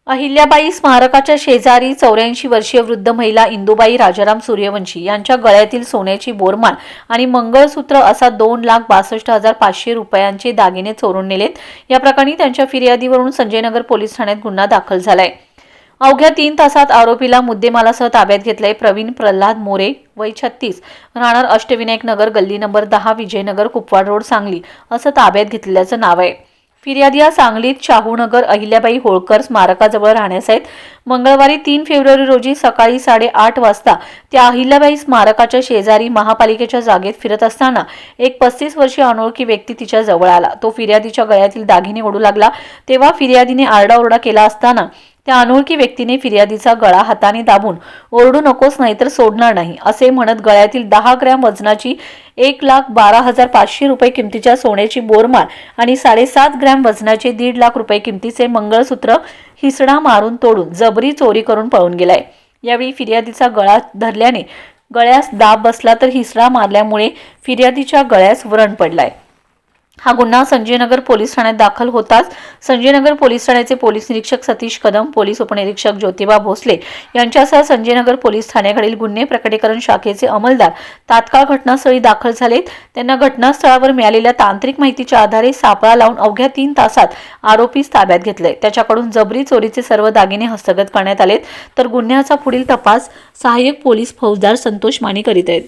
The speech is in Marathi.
अहिल्याबाई स्मारकाच्या शेजारी 84 वर्षीय वृद्ध महिला इंदुबाई राजाराम सूर्यवंशी यांच्या गळ्यातील सोन्याची बोरमाळ आणि मंगळसूत्र असा 2,62,500 रुपयांचे दागिने चोरून नेलेत। या प्रकरणी त्यांच्या फिर्यादीवरून संजयनगर पोलीस ठाण्यात गुन्हा दाखल झालाय। अवघ्या 3 तासात आरोपीला मुद्देमालासह ताब्यात घेतलंय। प्रवीण प्रल्हाद मोरे वय 36 राहणार अष्टविनायक नगर गल्ली नंबर 10 विजयनगर कुपवाड रोड सांगली असं ताब्यात घेतल्याचं नाव आहे। फिर्यादी या सांगलीत शाहूनगर अहिल्याबाई होळकर स्मारकाजवळ राहण्यास आहेत। मंगळवारी 3 फेब्रुवारी रोजी सकाळी 8:30 वाजता त्या अहिल्याबाई स्मारकाच्या शेजारी महापालिकेच्या जागेत फिरत असताना एक 35 वर्षीय अनोळखी व्यक्ती तिच्या जवळ आला। तो फिर्यादीच्या गळ्यातील दागिने ओढू लागला तेव्हा फिर्यादीने आरडाओरडा केला असताना त्या अनोळखी व्यक्तीने फिर्यादीचा गळा हाताने दाबून ओरडू नकोस नाहीतर सोडणार नाही असे म्हणत गळ्यातील 10 ग्रॅम वजनाची 1,12,500 रुपये किमतीच्या सोन्याची बोरमाळ आणि 7.5 ग्रॅम वजनाचे 1.5 लाख रुपये किमतीचे मंगळसूत्र हिसडा मारून तोडून जबरी चोरी करून पळून गेलाय। यावेळी फिर्यादीचा गळा धरल्याने गळ्यास दाब बसला तर हिसडा मारल्यामुळे फिर्यादीच्या गळ्यास व्रण पडलाय। हा गुन्हा संजयनगर पोलीस ठाण्यात दाखल होताच संजयनगर पोलीस ठाण्याचे पोलीस निरीक्षक सतीश कदम, पोलीस उपनिरीक्षक ज्योतिबा भोसले यांच्यासह संजयनगर पोलीस ठाण्याकडील गुन्हे प्रकटीकरण शाखेचे अंमलदार तात्काळ घटनास्थळी दाखल झालेत। त्यांना घटनास्थळावर मिळालेल्या तांत्रिक माहितीच्या आधारे सापळा लावून अवघ्या 3 तासात आरोपीस ताब्यात घेतले। त्याच्याकडून जबरी चोरीचे सर्व दागिने हस्तगत करण्यात आलेत, तर गुन्ह्याचा पुढील तपास सहाय्यक पोलीस फौजदार संतोष माने करीत आहेत।